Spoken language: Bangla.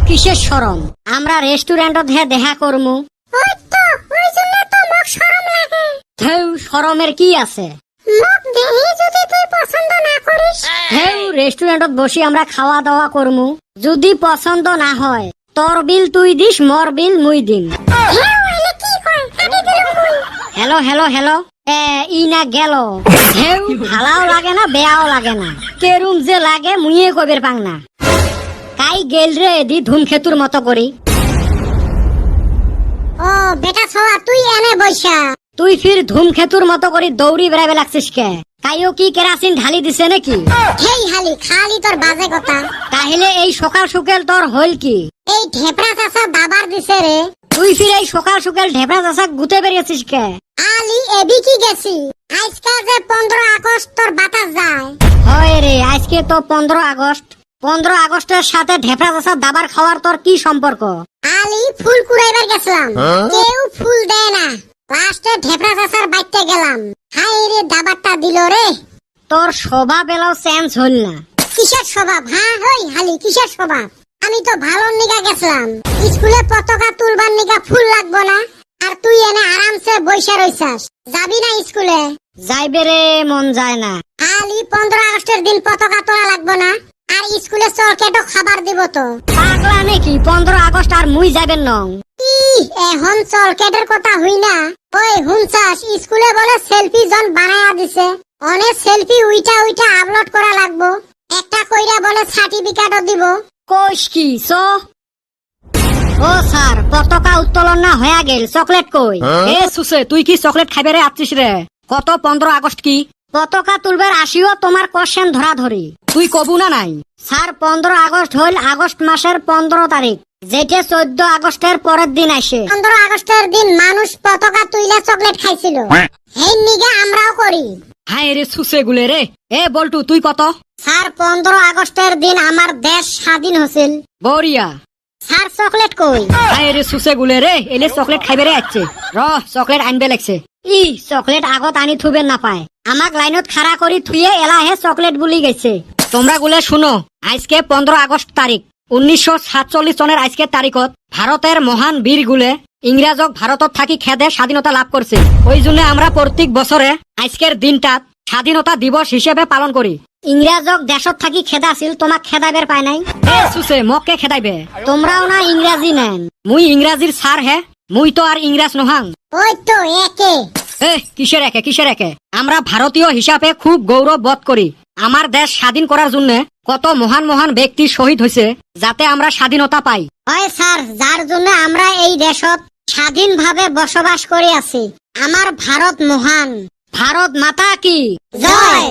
কিসের শরম? আমরা রেস্টুরেন্টত হে দেখা করমু। ওই তো ওই জন্য তো মোক শরম লাগে। হেউ শরমের কি আছে? মোক দেহি যদি তুই পছন্দ না করিস। হেউ রেস্টুরেন্টত বসি আমরা খাওয়া দাওয়া করমু। যদি পছন্দ না হয় তোর বিল তুই দিস, মোর বিল মুই দিম। হেউ এলে কি কয় কাটি দিলুম মুই। হ্যালো হ্যালো হ্যালো ই না গেল। হেউ ভালাও লাগে না বেয়াও লাগে না, কেরুম যে লাগে মুইয়ে কবের পাং না। কাই গেল রে দি ধুমক্ষেতুর মতো করি। ও বেটা ছোয়া তুই এনে বইসা। তুই ফির ধুমক্ষেতুর মতো করি দৌড়ি বেড়াবে লাগছিস কে? কাইও কি কেরাসিন ঢালি দিছে নাকি? হেই হালি খালি তোর বাজে কথা। তাহলে এই সকাল সকাল তোর হইল কি? এই ঢেপড়া চাষা দাবার দিছে রে। তুই ফির এই সকাল সকাল ঢেবড়া চাষা গুতে বেরিয়েছিস কে? আলি এবি কি গেছি। আজকাল যে 15 আগস্ট তোর বাতাস যায়। হয় রে, আজকে তো 15 আগস্ট। 15 আগস্টের সাথে ঢেবড়া চাষা দাবার খাওয়ার তোর কি সম্পর্ক? আলি ফুল কুড়াইবার গেছিলাম, কেউ ফুল দেয় না। লাস্টে ঢেপড়া চাষার বাইতে গেলাম, হাই রে দাবারটা দিল রে। তোর স্বভাব এলাও চেঞ্জ হল না। কিসের স্বভাব? হ্যাঁ হই হালি কিসের স্বভাব? আমি তো ভালো নিগা গেছিলাম, স্কুলে পতাকা তুলবার নিগা ফুল লাগবো না। আর তুই এনে আরামসে বইসা রইছাস, যাবি না স্কুলে? যাইবে রে মন যায় না। আলি 15 আগস্টের দিন পতাকা তোলা লাগবো না, আর স্কুলে চরকেটও খাবার দিব তো। পাগলা নাকি? 15 আগস্ট আর মুই যাবেন নং। এখন চরকেটের কথা হই না। ওই হুনচাস স্কুলে বলে সেলফি জন বানায়া দিছে, অনেক সেলফি উইটা উইটা আপলোড করা লাগবো। একটা কইরা বলে সার্টিফিকেটও দিব। কোষ কি সো? ও স্যার, পতাকা উত্তোলন না হয়ে গেল, চকলেট কই? এ সুসে, তুই কি চকলেট খাইবে রে আছিস রে? কত 15 আগস্ট কি? পতাকা তুলবার আসিও তোমার কোশ্চেন ধরা ধরি। তুই কবু না নাই? স্যার 15 আগস্ট হইল আগস্ট মাসের 15 তারিখ, যেটা 14 আগস্টের পরের দিন আসে। 15 আগস্টের দিন মানুষ পতাকা তুইলা চকলেট খাইছিল, এই নিগা আমরাও করি। হায় রে সুসে গুলে রে। এ বল্টু তুই কত? স্যার 15 আগস্টের দিন আমার দেশ স্বাধীন হয়েছিল। বরিয়া। স্যার চকলেট কই? হায় রে সুসে গুলে রে, এলে চকলেট খাইবে রে আছে। র চকলেট আনবে লাগছে। ই চকলেট আগত আনি থুবেন না পায়, আমাক লাইনত খাড়া করি থুয়ে এলাহে চকলেট বুলি গেছে। তোমরা গুলে শুনো, আজকে 15 আগস্ট তারিখ 1947 সনের আজকের তারিখত ভারতের মহান বীর গুলে ইংরেজক ভারতত থাকি খেদে স্বাধীনতা লাভ করছে। ওই জন্য আমরা প্রত্যেক বছরে আজকের দিনটাত স্বাধীনতা দিবস হিসেবে পালন করি। ইংরেজক দেশত থাকি খেদাছিল, তোমাক খেদাইবার পায় নাই। এ সুসে মককে খেদাইবে? তোমরাও না ইংরাজি নেন? মুই ইংরাজির স্যার হে, মুই তো আর ইংরেজ নহাং। ওই তো একে। কিসের একে কিসের একে? আমরা ভারতীয় হিসাবে খুব গৌরব বোধ করি। আমার দেশ স্বাধীন করার জন্য কত মহান মহান ব্যক্তি শহীদ হয়েছে, যাতে আমরা স্বাধীনতা পাই। ওই স্যার, যার জন্য আমরা এই দেশত স্বাধীনভাবে বসবাস করে আছি। আমার ভারত মহান। ভারত মাতা কি জয়।